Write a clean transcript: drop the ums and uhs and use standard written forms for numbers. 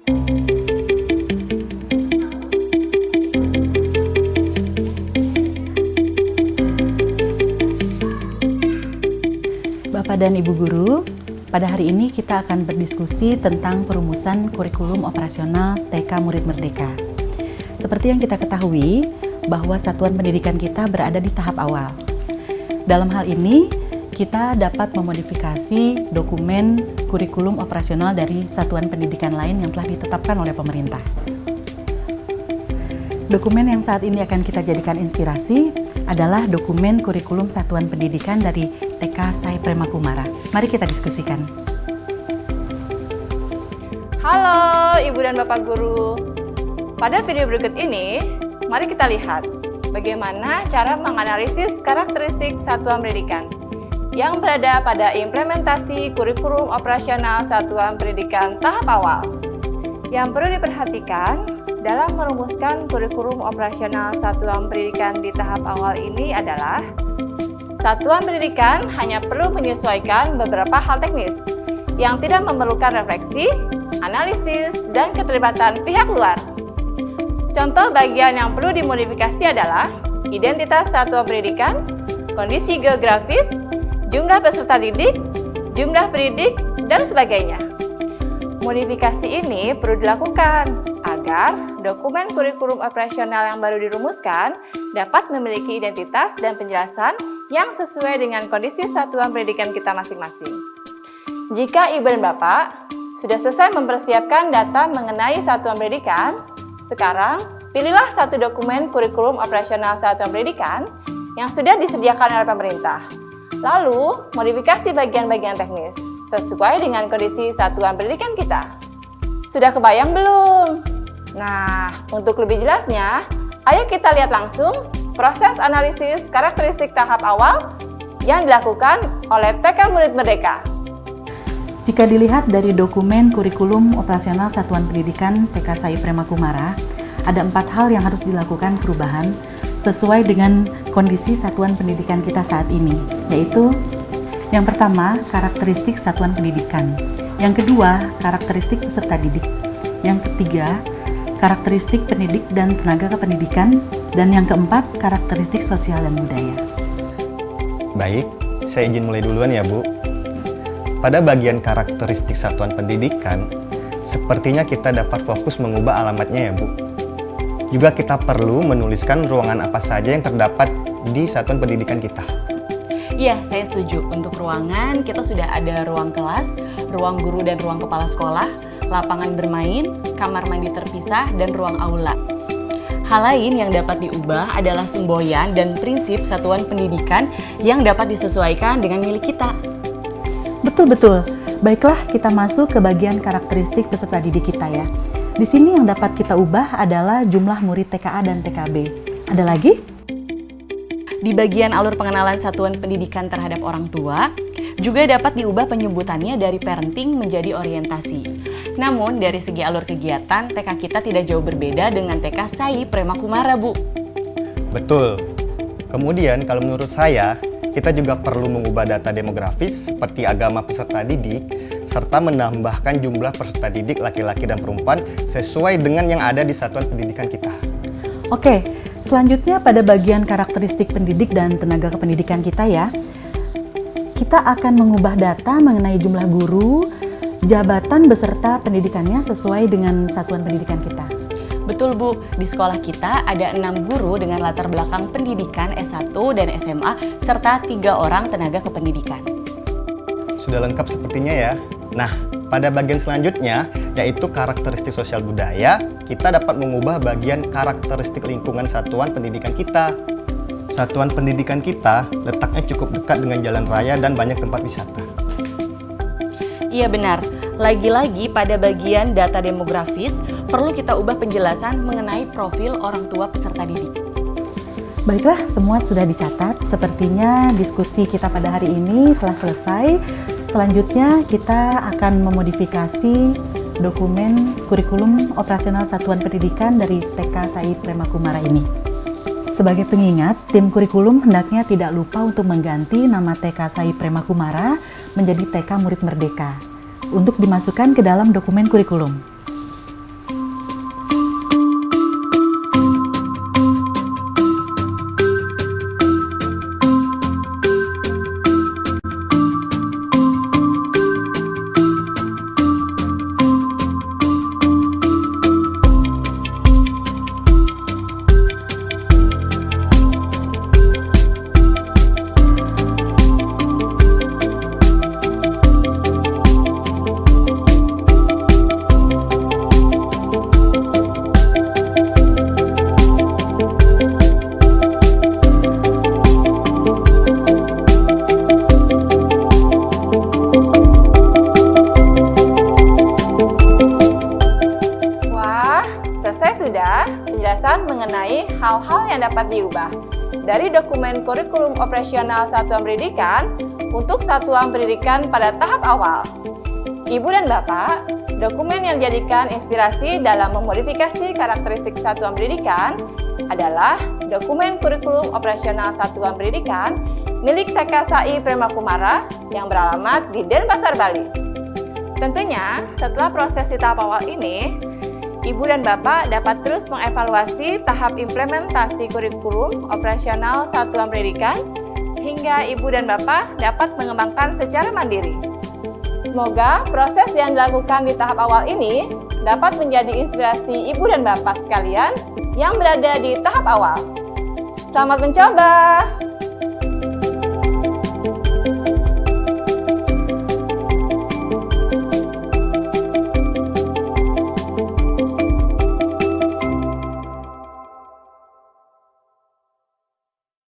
Bapak dan Ibu Guru, pada hari ini kita akan berdiskusi tentang perumusan kurikulum operasional TK Murid Merdeka. Seperti yang kita ketahui, bahwa satuan pendidikan kita berada di tahap awal. Dalam hal ini, kita dapat memodifikasi dokumen kurikulum operasional dari satuan pendidikan lain yang telah ditetapkan oleh pemerintah. Dokumen yang saat ini akan kita jadikan inspirasi adalah dokumen kurikulum satuan pendidikan dari TK SAI Prema Kumara. Mari kita diskusikan. Halo Ibu dan Bapak Guru. Pada video berikut ini, mari kita lihat bagaimana cara menganalisis karakteristik satuan pendidikan yang berada pada implementasi kurikulum operasional satuan pendidikan tahap awal. Yang perlu diperhatikan dalam merumuskan kurikulum operasional satuan pendidikan di tahap awal ini adalah satuan pendidikan hanya perlu menyesuaikan beberapa hal teknis yang tidak memerlukan refleksi, analisis, dan keterlibatan pihak luar. Contoh bagian yang perlu dimodifikasi adalah identitas satuan pendidikan, kondisi geografis, jumlah peserta didik, jumlah pendidik, dan sebagainya. Modifikasi ini perlu dilakukan agar dokumen kurikulum operasional yang baru dirumuskan dapat memiliki identitas dan penjelasan yang sesuai dengan kondisi satuan pendidikan kita masing-masing. Jika Ibu dan Bapak sudah selesai mempersiapkan data mengenai satuan pendidikan, sekarang pilihlah satu dokumen kurikulum operasional satuan pendidikan yang sudah disediakan oleh pemerintah. Lalu, modifikasi bagian-bagian teknis sesuai dengan kondisi satuan pendidikan kita. Sudah kebayang belum? Nah, untuk lebih jelasnya, ayo kita lihat langsung proses analisis karakteristik tahap awal yang dilakukan oleh TK Murid Merdeka. Jika dilihat dari dokumen kurikulum operasional satuan pendidikan TK SAI Prema Kumara, ada 4 hal yang harus dilakukan perubahan sesuai dengan kondisi satuan pendidikan kita saat ini, yaitu yang pertama, karakteristik satuan pendidikan. Yang kedua, karakteristik peserta didik. Yang ketiga, karakteristik pendidik dan tenaga kependidikan. Dan yang keempat, karakteristik sosial dan budaya. Baik, saya izin mulai duluan ya Bu. Pada bagian karakteristik satuan pendidikan, sepertinya kita dapat fokus mengubah alamatnya ya Bu. Juga kita perlu menuliskan ruangan apa saja yang terdapat di satuan pendidikan kita. Iya, saya setuju. Untuk ruangan, kita sudah ada ruang kelas, ruang guru dan ruang kepala sekolah, lapangan bermain, kamar mandi terpisah, dan ruang aula. Hal lain yang dapat diubah adalah semboyan dan prinsip satuan pendidikan yang dapat disesuaikan dengan milik kita. Betul-betul. Baiklah, kita masuk ke bagian karakteristik peserta didik kita ya. Di sini yang dapat kita ubah adalah jumlah murid TKA dan TKB. Ada lagi? Di bagian alur pengenalan satuan pendidikan terhadap orang tua, juga dapat diubah penyebutannya dari parenting menjadi orientasi. Namun, dari segi alur kegiatan, TK kita tidak jauh berbeda dengan TK SAI Prema Kumara, Bu. Betul. Kemudian, kalau menurut saya, kita juga perlu mengubah data demografis seperti agama peserta didik, serta menambahkan jumlah peserta didik laki-laki dan perempuan sesuai dengan yang ada di satuan pendidikan kita. Oke, selanjutnya pada bagian karakteristik pendidik dan tenaga kependidikan kita ya. Kita akan mengubah data mengenai jumlah guru, jabatan beserta pendidikannya sesuai dengan satuan pendidikan kita. Betul Bu, di sekolah kita ada 6 guru dengan latar belakang pendidikan S1 dan SMA, serta 3 orang tenaga kependidikan. Sudah lengkap sepertinya ya. Nah, pada bagian selanjutnya, yaitu karakteristik sosial budaya, kita dapat mengubah bagian karakteristik lingkungan satuan pendidikan kita. Satuan pendidikan kita letaknya cukup dekat dengan jalan raya dan banyak tempat wisata. Iya benar, lagi-lagi pada bagian data demografis, perlu kita ubah penjelasan mengenai profil orang tua peserta didik. Baiklah, semua sudah dicatat. Sepertinya diskusi kita pada hari ini telah selesai. Selanjutnya kita akan memodifikasi dokumen kurikulum operasional satuan pendidikan dari TK SAI Prema Kumara ini. Sebagai pengingat, tim kurikulum hendaknya tidak lupa untuk mengganti nama TK SAI Prema Kumara menjadi TK Murid Merdeka untuk dimasukkan ke dalam dokumen kurikulum. yang dapat diubah dari dokumen kurikulum operasional satuan pendidikan untuk satuan pendidikan pada tahap awal. Ibu dan Bapak, dokumen yang dijadikan inspirasi dalam memodifikasi karakteristik satuan pendidikan adalah dokumen kurikulum operasional satuan pendidikan milik TKSAI Premakumara yang beralamat di Denpasar, Bali. Tentunya, setelah proses di tahap awal ini, Ibu dan Bapak dapat terus mengevaluasi tahap implementasi kurikulum operasional satuan pendidikan hingga Ibu dan Bapak dapat mengembangkan secara mandiri. Semoga proses yang dilakukan di tahap awal ini dapat menjadi inspirasi Ibu dan Bapak sekalian yang berada di tahap awal. Selamat mencoba!